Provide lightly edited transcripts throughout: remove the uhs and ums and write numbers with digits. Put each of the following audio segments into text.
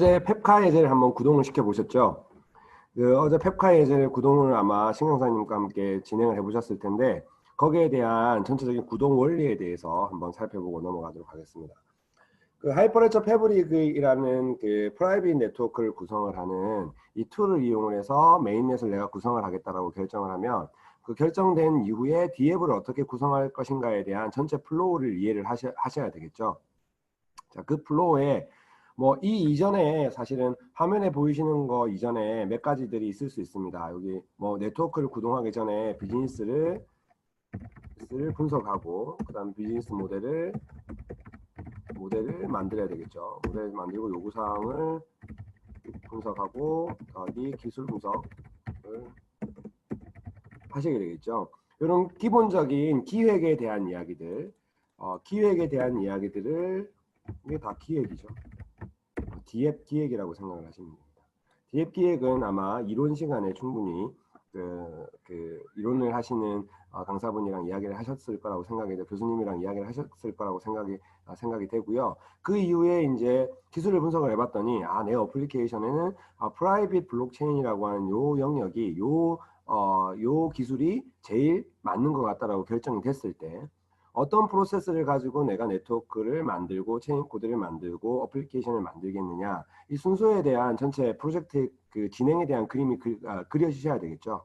어제 펩카 예제를 한번 구동을 시켜 보셨죠? 어제 펩카 예제를 구동을 아마 신강사님과 함께 진행을 해보셨을 텐데 거기에 대한 전체적인 구동 원리에 대해서 한번 살펴보고 넘어가도록 하겠습니다. 하이퍼레처 패브릭이라는 프라이빗 네트워크를 구성을 하는 이 툴을 이용을 해서 메인넷을 내가 구성을 하겠다라고 결정을 하면 그 결정된 이후에 D앱을 어떻게 구성할 것인가에 대한 전체 플로우를 이해를 하셔야 되겠죠. 자, 그 플로우에 이 이전에 사실은 화면에 보이시는 거 이전에 몇 가지들이 있을 수 있습니다. 여기 네트워크를 구동하기 전에 비즈니스를 분석하고 그다음 비즈니스 모델을 만들어야 되겠죠. 모델을 만들고 요구사항을 분석하고 더하기 기술 분석을 하시게 되겠죠. 이런 기본적인 기획에 대한 이야기들, 기획에 대한 이야기들을 이게 다 기획이죠. D앱 기획이라고 생각을 하시면 됩니다. D앱 기획은 아마 이론 시간에 충분히 이론을 하시는 강사분이랑 이야기를 하셨을 거라고 생각이 돼, 교수님이랑 이야기를 하셨을 거라고 생각이 되고요. 그 이후에 이제 기술을 분석을 해봤더니 내 어플리케이션에는 프라이빗 블록체인이라고 하는 요 영역이 요 기술이 제일 맞는 것 같다라고 결정이 됐을 때 어떤 프로세스를 가지고 내가 네트워크를 만들고 체인 코드를 만들고 어플리케이션을 만들겠느냐, 이 순서에 대한 전체 프로젝트 진행에 대한 그림이 그려지셔야 되겠죠.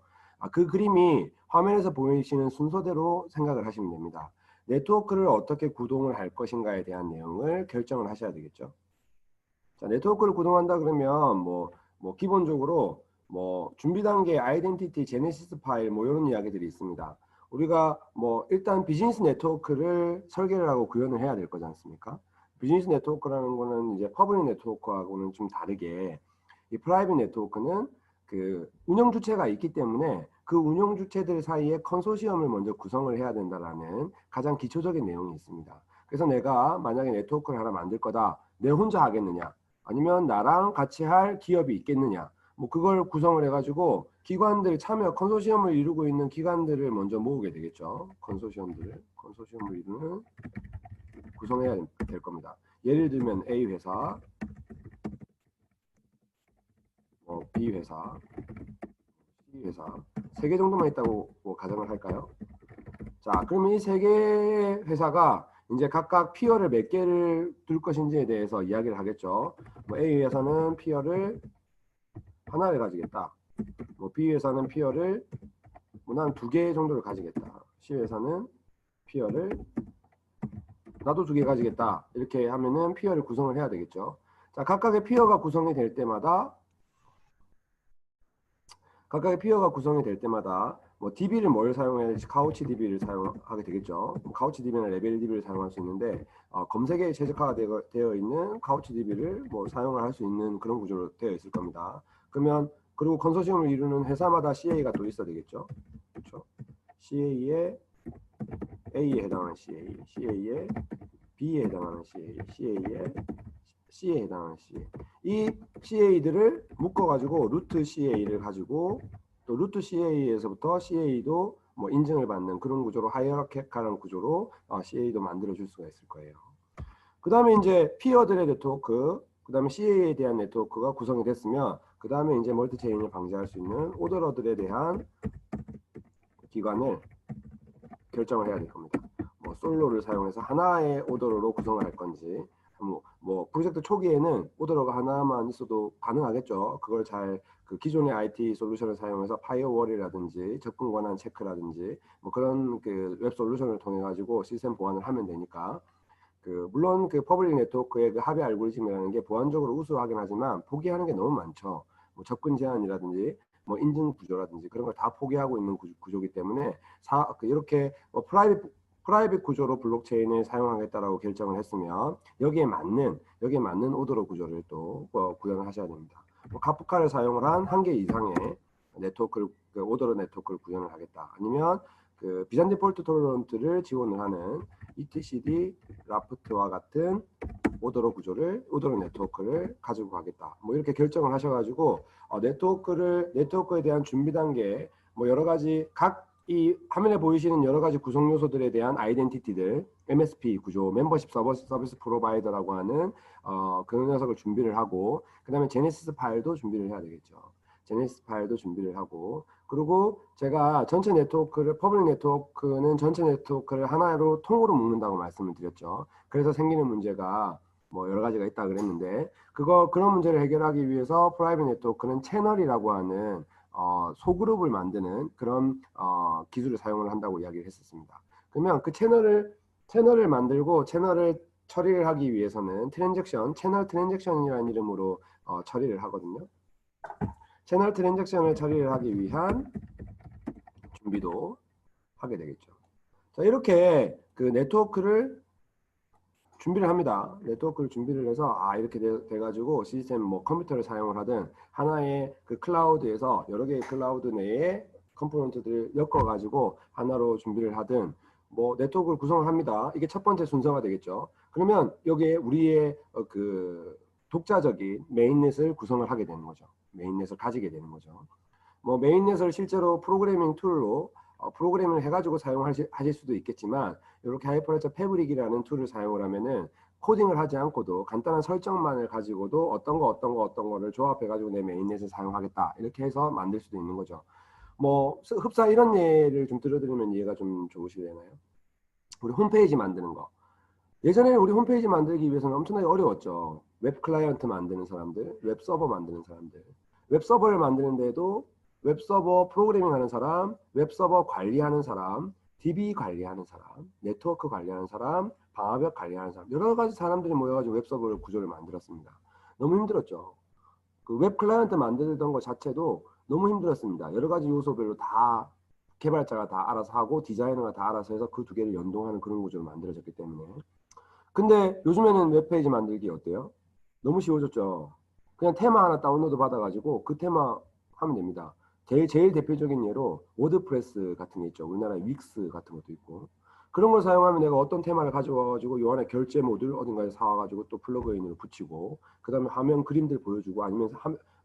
그 그림이 화면에서 보이시는 순서대로 생각을 하시면 됩니다. 네트워크를 어떻게 구동을 할 것인가에 대한 내용을 결정을 하셔야 되겠죠. 자, 네트워크를 구동한다 그러면 기본적으로 준비 단계 아이덴티티 제네시스 파일 이런 이야기들이 있습니다. 우리가 일단 비즈니스 네트워크를 설계를 하고 구현을 해야 될 거지 않습니까? 비즈니스 네트워크라는 거는 이제 퍼블릭 네트워크하고는 좀 다르게 이 프라이빗 네트워크는 그 운영 주체가 있기 때문에 그 운영 주체들 사이에 컨소시엄을 먼저 구성을 해야 된다라는 가장 기초적인 내용이 있습니다. 그래서 내가 만약에 네트워크를 하나 만들 거다, 내 혼자 하겠느냐, 아니면 나랑 같이 할 기업이 있겠느냐, 그걸 구성을 해가지고 기관들 참여 컨소시엄을 이루고 있는 기관들을 먼저 모으게 되겠죠. 컨소시엄을 이루는 구성해야 될 겁니다. 예를 들면 A 회사, B 회사, C 회사 3개 정도만 있다고 가정을 할까요? 자, 그러면 이 3개 회사가 이제 각각 피어를 몇 개를 둘 것인지에 대해서 이야기를 하겠죠. A 회사는 피어를 하나를 가지겠다. B 회사는 피어를 난 2개 정도를 가지겠다. C 회사는 피어를 나도 2개 가지겠다. 이렇게 하면은 피어를 구성을 해야 되겠죠. 자, 각각의 피어가 구성이 될 때마다 DB를 뭘 사용해야 될지 카우치 DB를 사용하게 되겠죠. 카우치 DB나 레벨 DB를 사용할 수 있는데 검색에 최적화가 되어 있는 카우치 DB를 사용을 할 수 있는 그런 구조로 되어 있을 겁니다. 그리고 컨소시엄을 이루는 회사마다 CA가 또 있어야 되겠죠. 그렇죠? CA에 A에 해당하는 CA, CA에 B에 해당하는 CA, CA에 C에 해당하는 CA. 이 CA들을 묶어가지고 루트 CA를 가지고 또 루트 CA에서부터 CA도 인증을 받는 그런 구조로 하이어라키컬한 구조로 CA도 만들어줄 수가 있을 거예요. 그 다음에 이제 피어들의 네트워크, 그 다음에 CA에 대한 네트워크가 구성이 됐으면 그 다음에 이제 멀티체인을 방지할 수 있는 오더러들에 대한 기관을 결정을 해야 될 겁니다. 솔로를 사용해서 하나의 오더러로 구성을 할 건지, 프로젝트 초기에는 오더러가 하나만 있어도 가능하겠죠. 그걸 잘 기존의 IT 솔루션을 사용해서 파이어월이라든지 접근 권한 체크라든지 그런 웹 솔루션을 통해 가지고 시스템 보안을 하면 되니까. 물론 퍼블릭 네트워크의 합의 알고리즘이라는 게 보안적으로 우수하긴 하지만 포기하는 게 너무 많죠. 접근 제한이라든지 인증 구조라든지 그런 걸 다 포기하고 있는 구조이기 때문에 이렇게 프라이빗 구조로 블록체인을 사용하겠다라고 결정을 했으면 여기에 맞는 오더러 구조를 또 구현을 하셔야 됩니다. 카프카를 사용을 한 1개 이상의 네트워크를 오더러 네트워크를 구현을 하겠다. 아니면 비잔틴 폴트 토러런트를 지원을 하는 etcd 라프트와 같은 오더러 네트워크를 가지고 가겠다. 이렇게 결정을 하셔가지고 네트워크에 대한 준비 단계 여러 가지 각 이 화면에 보이시는 여러 가지 구성 요소들에 대한 아이덴티티들, MSP 구조, 멤버십 서비스 프로바이더라고 하는 그 녀석을 준비를 하고, 그 다음에 제네시스 파일도 준비를 해야 되겠죠. 제네시스 파일도 준비를 하고, 그리고 제가 전체 네트워크를, 퍼블릭 네트워크는 전체 네트워크를 하나로 통으로 묶는다고 말씀을 드렸죠. 그래서 생기는 문제가 뭐 여러 가지가 있다 그랬는데, 그런 문제를 해결하기 위해서 프라이빗 네트워크는 채널이라고 하는 소그룹을 만드는 그런 기술을 사용을 한다고 이야기를 했었습니다. 그러면 그 채널을 만들고 채널을 처리를 하기 위해서는 채널 트랜잭션이라는 이름으로 처리를 하거든요. 채널 트랜잭션을 처리를 하기 위한 준비도 하게 되겠죠. 자, 이렇게 그 네트워크를 준비를 합니다. 네트워크를 준비를 해서 이렇게 돼가지고 시스템 뭐 컴퓨터를 사용을 하든 하나의 그 클라우드에서 여러 개의 클라우드 내에 컴포넌트들을 엮어가지고 하나로 준비를 하든 뭐 네트워크를 구성을 합니다. 이게 첫 번째 순서가 되겠죠. 그러면 여기에 우리의 그 독자적인 메인넷을 구성을 하게 되는 거죠. 메인넷을 가지게 되는 거죠. 뭐 메인넷을 실제로 프로그래밍 툴로 프로그래밍을 해가지고 사용하실 수도 있겠지만 이렇게 하이퍼레저 패브릭이라는 툴을 사용을 하면은 코딩을 하지 않고도 간단한 설정만을 가지고도 어떤 거를 조합해 가지고 내 메인넷을 사용하겠다 이렇게 해서 만들 수도 있는 거죠. 뭐 흡사 이런 예를 좀 들어드리면 이해가 좀 좋으시려나요? 우리 홈페이지 만드는 거. 예전에는 우리 홈페이지 만들기 위해서는 엄청나게 어려웠죠. 웹 클라이언트 만드는 사람들, 웹 서버 만드는 사람들. 웹 서버를 만드는데도 웹 서버 프로그래밍 하는 사람, 웹 서버 관리하는 사람, DB 관리하는 사람, 네트워크 관리하는 사람, 방화벽 관리하는 사람, 여러 가지 사람들이 모여가지고 웹 서버 구조를 만들었습니다. 너무 힘들었죠. 그 웹 클라이언트 만들던 것 자체도 너무 힘들었습니다. 여러 가지 요소별로 다 개발자가 다 알아서 하고 디자이너가 다 알아서 해서 그 두 개를 연동하는 그런 구조로 만들어졌기 때문에. 근데 요즘에는 웹페이지 만들기 어때요? 너무 쉬워졌죠. 그냥 테마 하나 다운로드 받아가지고 그 테마 하면 됩니다. 제일 대표적인 예로 워드프레스 같은 게 있죠. 우리나라 윅스 같은 것도 있고. 그런 걸 사용하면 내가 어떤 테마를 가져와가지고 요 안에 결제 모듈 어딘가에 사와가지고 또 플러그인으로 붙이고 그 다음에 화면 그림들 보여주고 아니면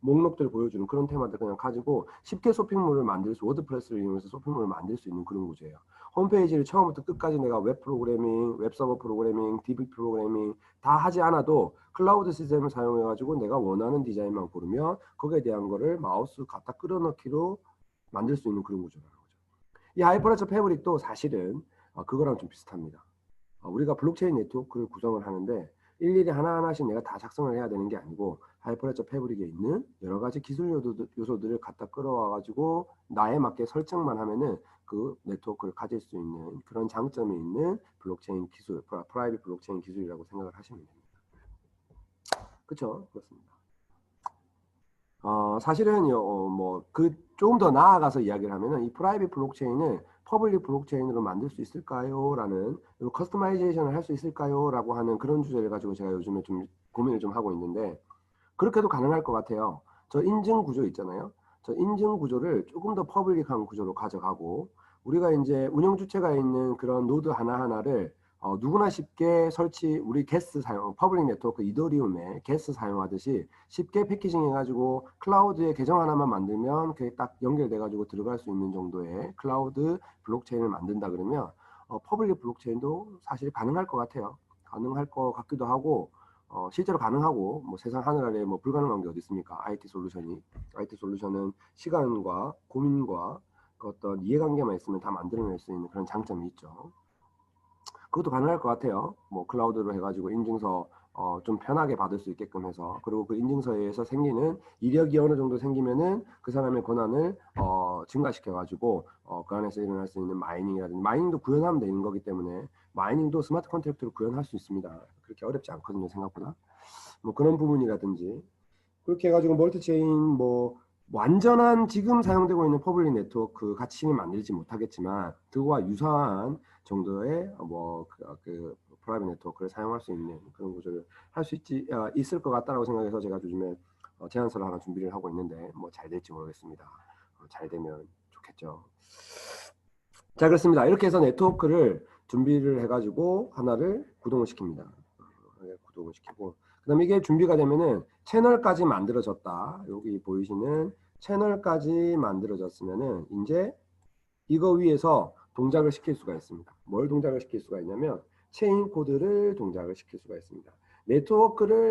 목록들 보여주는 그런 테마들 그냥 가지고 쉽게 쇼핑몰을 만들 수, 워드프레스를 이용해서 쇼핑몰을 만들 수 있는 그런 구조예요. 홈페이지를 처음부터 끝까지 내가 웹 프로그래밍, 웹 서버 프로그래밍, DB 프로그래밍 다 하지 않아도 클라우드 시스템을 사용해가지고 내가 원하는 디자인만 고르면 거기에 대한 거를 마우스 갖다 끌어넣기로 만들 수 있는 그런 구조라는 거죠. 이 하이퍼레저 패브릭도 사실은 그거랑 좀 비슷합니다. 우리가 블록체인 네트워크를 구성을 하는데 일일이 하나하나씩 내가 다 작성을 해야 되는 게 아니고 하이퍼레저 패브릭에 있는 여러 가지 기술 요소들을 갖다 끌어와가지고 나에 맞게 설정만 하면은 그 네트워크를 가질 수 있는 그런 장점이 있는 블록체인 기술, 프라이빗 블록체인 기술이라고 생각을 하시면 됩니다. 그렇죠? 그렇습니다. 사실은요, 조금 더 나아가서 이야기를 하면은 이 프라이빗 블록체인을 퍼블릭 블록체인으로 만들 수 있을까요? 라는, 커스터마이제이션을 할 수 있을까요? 라고 하는 그런 주제를 가지고 제가 요즘에 좀 고민을 좀 하고 있는데, 그렇게도 가능할 것 같아요. 저 인증 구조 있잖아요. 저 인증 구조를 조금 더 퍼블릭한 구조로 가져가고, 우리가 이제 운영 주체가 있는 그런 노드 하나하나를 누구나 쉽게 우리 게스 사용, 퍼블릭 네트워크 이더리움에 게스 사용하듯이 쉽게 패키징 해가지고 클라우드에 계정 하나만 만들면 그게 딱 연결돼가지고 들어갈 수 있는 정도의 클라우드 블록체인을 만든다 그러면 퍼블릭 블록체인도 사실 가능할 것 같아요. 가능할 것 같기도 하고 실제로 가능하고 뭐 세상 하늘 아래 뭐 불가능한 게 어디 있습니까? IT 솔루션은 시간과 고민과 그 어떤 이해관계만 있으면 다 만들어낼 수 있는 그런 장점이 있죠. 그것도 가능할 것 같아요. 뭐 클라우드로 해가지고 인증서 좀 편하게 받을 수 있게끔 해서 그리고 그 인증서에 의해서 생기는 이력이 어느 정도 생기면은 그 사람의 권한을 증가시켜가지고 그 안에서 일어날 수 있는 마이닝이라든지 마이닝도 구현하면 되는 거기 때문에 마이닝도 스마트 컨트랙트로 구현할 수 있습니다. 그렇게 어렵지 않거든요, 생각보다. 뭐 그런 부분이라든지 그렇게 해가지고 멀티체인 뭐 완전한 지금 사용되고 있는 퍼블릭 네트워크 가치는 만들지 못하겠지만 그거와 유사한 정도의 그 프라이빗 네트워크를 사용할 수 있는 그런 구조를 할 수 있을 것 같다라고 생각해서 제가 요즘에 제안서를 하나 준비를 하고 있는데 뭐 잘 될지 모르겠습니다. 잘 되면 좋겠죠. 자, 그렇습니다. 이렇게 해서 네트워크를 준비를 해가지고 하나를 구동을 시킵니다. 구동을 시키고 그 다음에 이게 준비가 되면은 채널까지 만들어졌다. 여기 보이시는 채널까지 만들어졌으면은 이제 이거 위에서 동작을 시킬 수가 있습니다. 뭘 동작을 시킬 수가 있냐면 체인 코드를 동작을 시킬 수가 있습니다. 네트워크를